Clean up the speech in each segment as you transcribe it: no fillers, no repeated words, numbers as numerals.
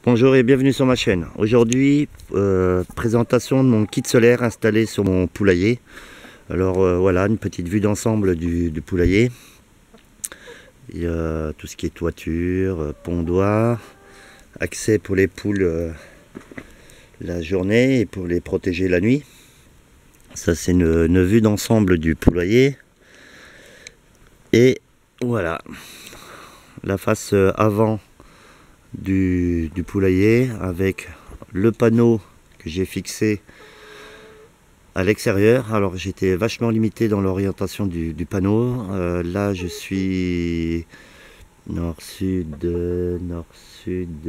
Bonjour et bienvenue sur ma chaîne. Aujourd'hui, présentation de mon kit solaire installé sur mon poulailler. Alors voilà, une petite vue d'ensemble du poulailler. Il y a tout ce qui est toiture, pondoir, accès pour les poules la journée et pour les protéger la nuit. Ça c'est une vue d'ensemble du poulailler. Et voilà, la face avant du poulailler avec le panneau que j'ai fixé à l'extérieur. Alors j'étais vachement limité dans l'orientation du panneau. Là je suis nord-sud, nord-sud.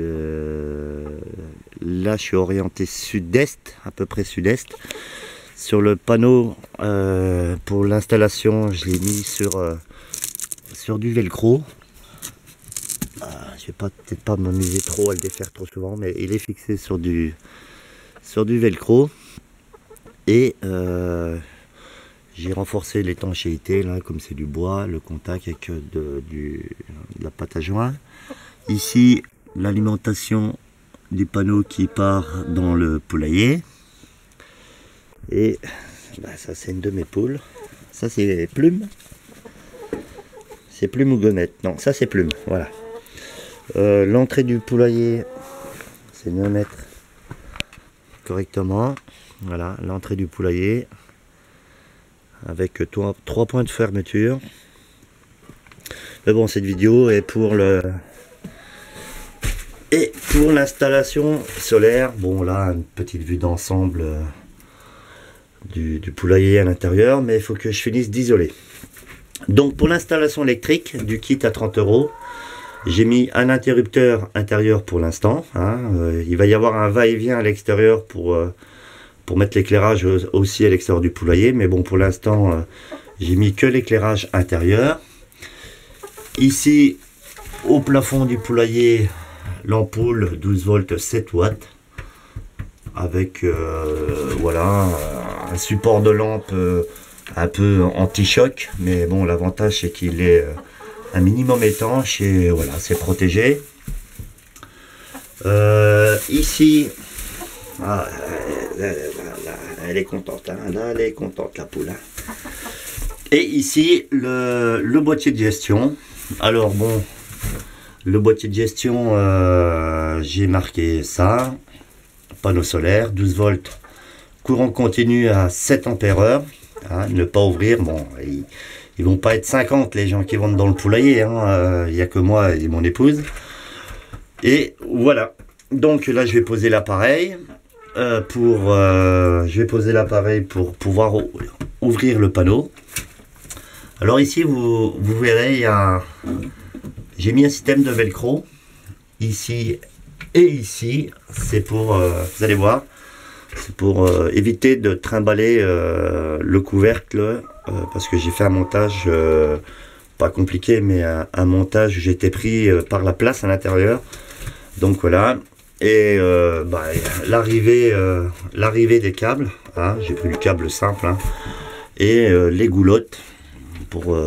Là je suis orienté sud-est, à peu près sud-est. Sur le panneau pour l'installation, je l'ai mis sur du velcro. Je vais peut-être pas m'amuser trop à le défaire trop souvent, mais il est fixé sur du velcro. Et j'ai renforcé l'étanchéité là, comme c'est du bois, le contact avec de la pâte à joint. Ici l'alimentation du panneau qui part dans le poulailler. Et ça c'est une de mes poules. Ça c'est Plume. C'est Plume ou Gonette? Non, ça c'est Plume, voilà. L'entrée du poulailler, c'est de me mettre correctement. Voilà, l'entrée du poulailler avec trois points de fermeture. Mais bon, cette vidéo est pour l'installation solaire. Bon, là, une petite vue d'ensemble du poulailler à l'intérieur, mais il faut que je finisse d'isoler. Donc, pour l'installation électrique du kit à 30 €. J'ai mis un interrupteur intérieur pour l'instant. Il va y avoir un va-et-vient à l'extérieur pour mettre l'éclairage aussi à l'extérieur du poulailler. Mais bon, pour l'instant, j'ai mis que l'éclairage intérieur. Ici, au plafond du poulailler, l'ampoule 12 volts 7 watts. Avec voilà, un support de lampe un peu anti-choc. Mais bon, l'avantage c'est qu'il est un minimum étanche et voilà, c'est protégé. Ici, elle est contente, hein, là elle est contente la poule. Et ici le boîtier de gestion. Alors bon, le boîtier de gestion, j'ai marqué ça, panneau solaire 12 volts, courant continu à 7 ampères-heure, ne pas ouvrir. Bon, ils vont pas être 50 les gens qui vont dans le poulailler, hein. Il n'y a que moi et mon épouse. Et voilà. Donc là je vais poser l'appareil pour pouvoir ouvrir le panneau. Alors ici vous verrez, j'ai mis un système de velcro ici et ici. C'est pour, vous allez voir, c'est pour éviter de trimballer le couvercle. Parce que j'ai fait un montage pas compliqué, mais un montage où j'étais pris par la place à l'intérieur. Donc voilà. Et l'arrivée des câbles, j'ai pris le câble simple, et les goulottes pour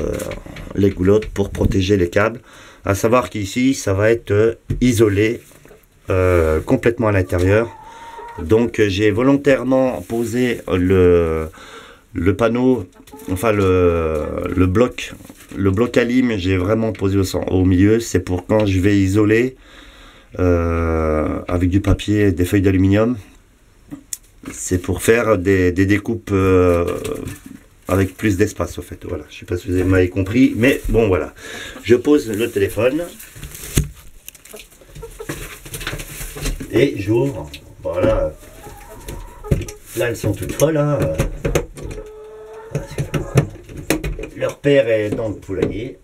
protéger les câbles. À savoir qu'ici ça va être isolé complètement à l'intérieur. Donc j'ai volontairement posé le panneau, enfin le bloc à lime, j'ai vraiment posé au milieu. C'est pour quand je vais isoler avec du papier, des feuilles d'aluminium. C'est pour faire des découpes avec plus d'espace, au fait. Voilà, je sais pas si vous m'avez compris, mais bon voilà. Je pose le téléphone et j'ouvre. Voilà. Là elles sont toutes folles, hein. Leur père est dans le poulailler.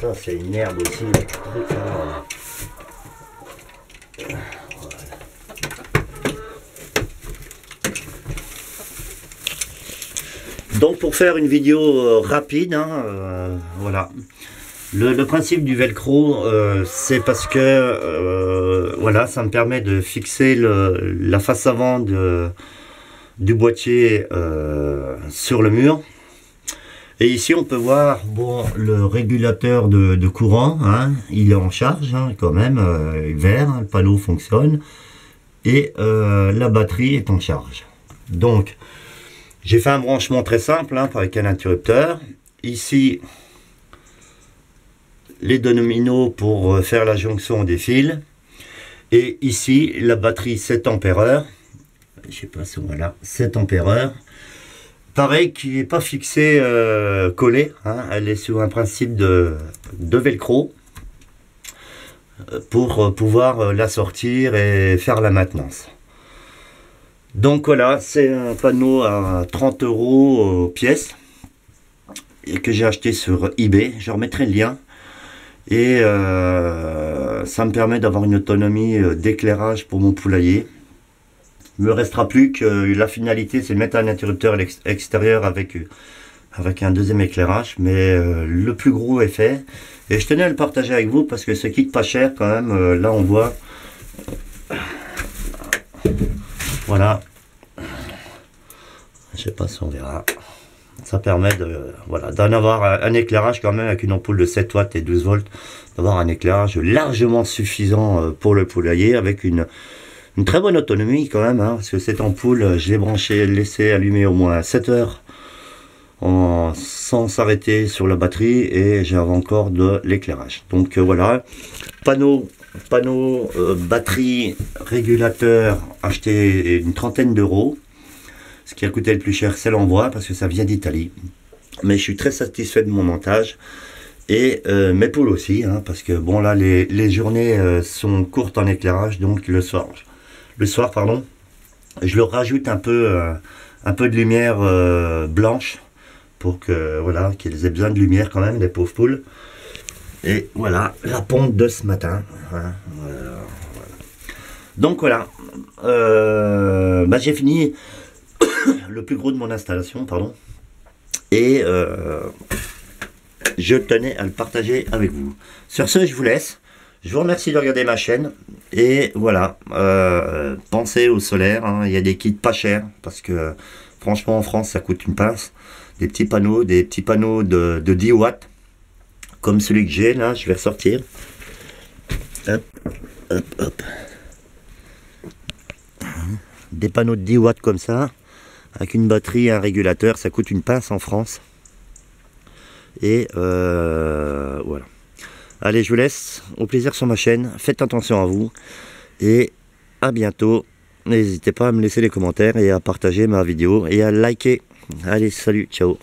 Ça c'est une herbe aussi. Donc pour faire une vidéo rapide, voilà. Le principe du velcro, c'est parce que voilà, ça me permet de fixer la face avant du boîtier sur le mur. Et ici on peut voir bon, le régulateur de courant, hein, il est en charge hein, quand même, vert, hein, le panneau fonctionne. Et la batterie est en charge. Donc j'ai fait un branchement très simple hein, avec un interrupteur. Ici les dominos pour faire la jonction des fils. Et ici la batterie 7 ampères. Je sais pas si voilà, 7 ampères. Pareil, qui n'est pas fixée collée. Hein, elle est sur un principe de velcro pour pouvoir la sortir et faire la maintenance. Donc voilà, c'est un panneau à 30 € pièce et que j'ai acheté sur eBay. Je remettrai le lien. Et ça me permet d'avoir une autonomie d'éclairage pour mon poulailler. Il ne me restera plus que la finalité, c'est de mettre un interrupteur extérieur avec un deuxième éclairage. Mais le plus gros est fait. Et je tenais à le partager avec vous parce que ce kit pas cher quand même. Là on voit. Voilà. Je sais pas si on verra. Ça permet voilà, d'en avoir un éclairage quand même avec une ampoule de 7 watts et 12 volts. D'avoir un éclairage largement suffisant pour le poulailler avec une très bonne autonomie quand même. Hein, parce que cette ampoule, je l'ai branchée, laissée allumer au moins 7 heures sans s'arrêter sur la batterie. Et j'avais encore de l'éclairage. Donc voilà, panneau, batterie, régulateur, acheté une trentaine d'euros. Ce qui a coûté le plus cher, c'est l'envoi, parce que ça vient d'Italie. Mais je suis très satisfait de mon montage. Et mes poules aussi, hein, parce que bon là, les journées sont courtes en éclairage, donc le soir, pardon, je leur rajoute un peu de lumière blanche, pour que voilà, qu'ils aient besoin de lumière quand même, les pauvres poules. Et voilà, la ponte de ce matin. Hein, voilà. Donc voilà, bah, j'ai fini le plus gros de mon installation, pardon, et je tenais à le partager avec vous. Sur ce, je vous laisse. Je vous remercie de regarder ma chaîne. Et voilà, pensez au solaire. Hein, il y a des kits pas chers parce que franchement en France ça coûte une pince. Des petits panneaux de 10 watts comme celui que j'ai là. Je vais ressortir. Hop, hop, hop. Des panneaux de 10 watts comme ça. Avec une batterie et un régulateur, ça coûte une pince en France. Et voilà. Allez, je vous laisse. Au plaisir sur ma chaîne. Faites attention à vous. Et à bientôt. N'hésitez pas à me laisser des commentaires et à partager ma vidéo et à liker. Allez, salut, ciao.